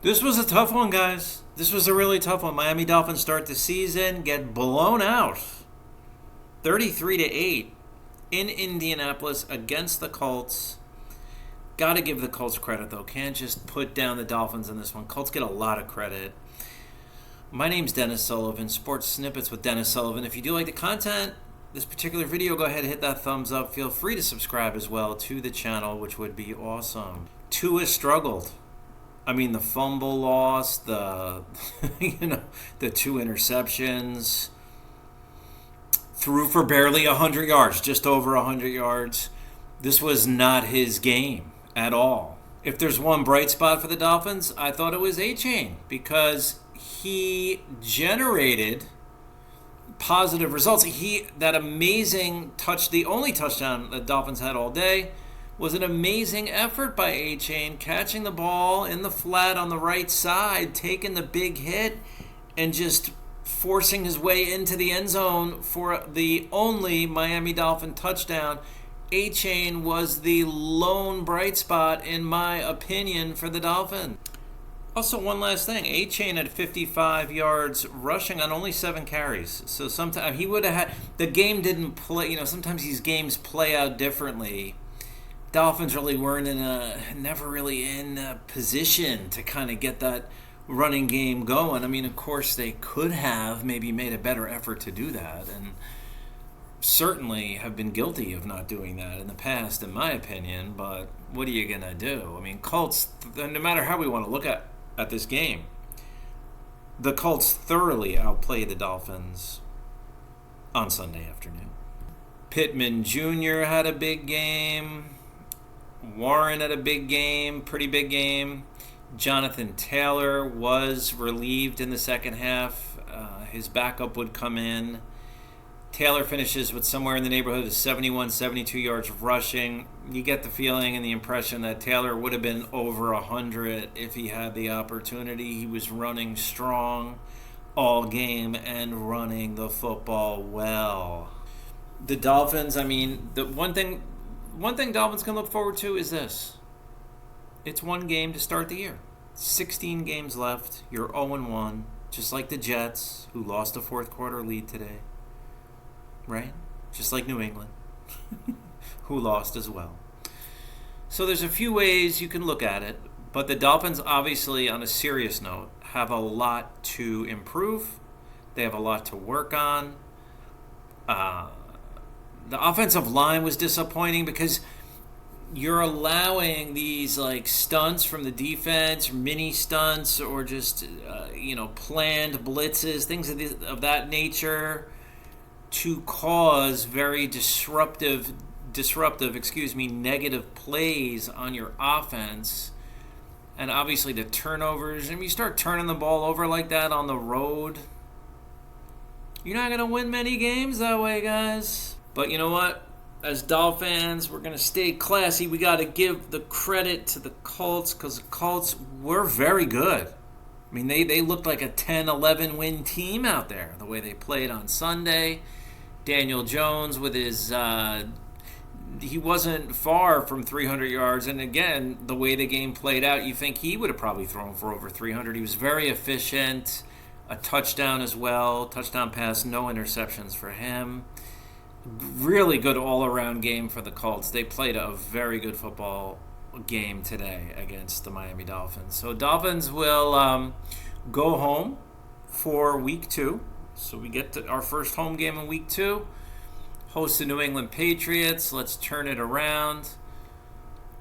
This was a tough one, guys. This was a really tough one. Miami Dolphins start the season, get blown out 33-8 in Indianapolis against the Colts. Got to give the Colts credit, though. Can't just put down the Dolphins in this one. Colts get a lot of credit. My name's Dennis Sullivan, Sports Snippets with Dennis Sullivan. If you do like the content, this particular video, go ahead and hit that thumbs up. Feel free to subscribe as well to the channel, which would be awesome. Tua struggled. I mean, the fumble loss, the the two interceptions, threw for barely 100 yards, just over 100 yards. This was not his game at all. If there's one bright spot for the Dolphins, I thought it was Achane, because he generated positive results. That amazing touch, the only touchdown the Dolphins had all day, was an amazing effort by Achane, catching the ball in the flat on the right side, taking the big hit, and just forcing his way into the end zone for the only Miami Dolphin touchdown. Achane was the lone bright spot, in my opinion, for the Dolphins. Also, one last thing. Achane had 55 yards rushing on only 7 carries. So sometimes he would have had... The game didn't play... sometimes these games play out differently. Dolphins really weren't never really in a position to kind of get that running game going. I mean, of course, they could have maybe made a better effort to do that, and certainly have been guilty of not doing that in the past, in my opinion. But what are you going to do? I mean, Colts, no matter how we want to look at this game, the Colts thoroughly outplayed the Dolphins on Sunday afternoon. Pittman Jr. had a big game. Warren had a big game, pretty big game. Jonathan Taylor was relieved in the second half. His backup would come in. Taylor finishes with somewhere in the neighborhood of 71, 72 yards rushing. You get the feeling and the impression that Taylor would have been over 100 if he had the opportunity. He was running strong all game and running the football well. The Dolphins, I mean, the one thing Dolphins can look forward to is this. It's one game to start the year. 16 games left. You're 0-1, just like the Jets, who lost a fourth quarter lead today. Right? Just like New England, who lost as well. So there's a few ways you can look at it, but the Dolphins, obviously, on a serious note, have a lot to improve. They have a lot to work on. The offensive line was disappointing because you're allowing these stunts from the defense, mini stunts, or just planned blitzes, things of that nature, to cause very disruptive, negative plays on your offense. And obviously the turnovers, and you start turning the ball over like that on the road, you're not going to win many games that way, guys. But you know what? As Dolphins fans, we're going to stay classy. We got to give the credit to the Colts, because the Colts were very good. I mean, they looked like a 10-11 win team out there, the way they played on Sunday. Daniel Jones with his... he wasn't far from 300 yards. And again, the way the game played out, you think he would have probably thrown for over 300. He was very efficient. A touchdown as well. Touchdown pass, no interceptions for him. Really good all-around game for the Colts. They played a very good football game today against the Miami Dolphins. So Dolphins will go home for week 2. So we get to our first home game in week 2. Host the New England Patriots. Let's turn it around.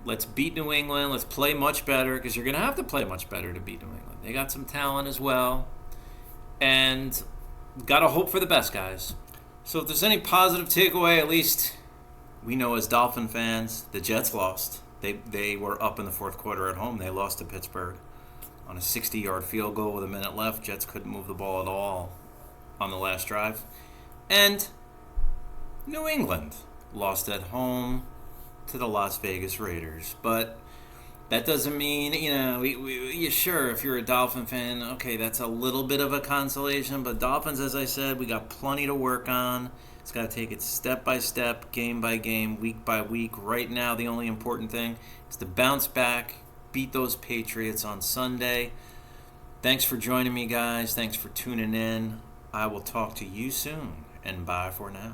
Let's beat New England. Let's play much better, because you're going to have to play much better to beat New England. They got some talent as well. And got to hope for the best, guys. So if there's any positive takeaway, at least we know as Dolphin fans, the Jets lost. They were up in the fourth quarter at home. They lost to Pittsburgh on a 60-yard field goal with a minute left. Jets couldn't move the ball at all on the last drive. And New England lost at home to the Las Vegas Raiders. But that doesn't mean, sure, if you're a Dolphin fan, okay, that's a little bit of a consolation. But Dolphins, as I said, we got plenty to work on. It's got to take it step by step, game by game, week by week. Right now, the only important thing is to bounce back, beat those Patriots on Sunday. Thanks for joining me, guys. Thanks for tuning in. I will talk to you soon, and bye for now.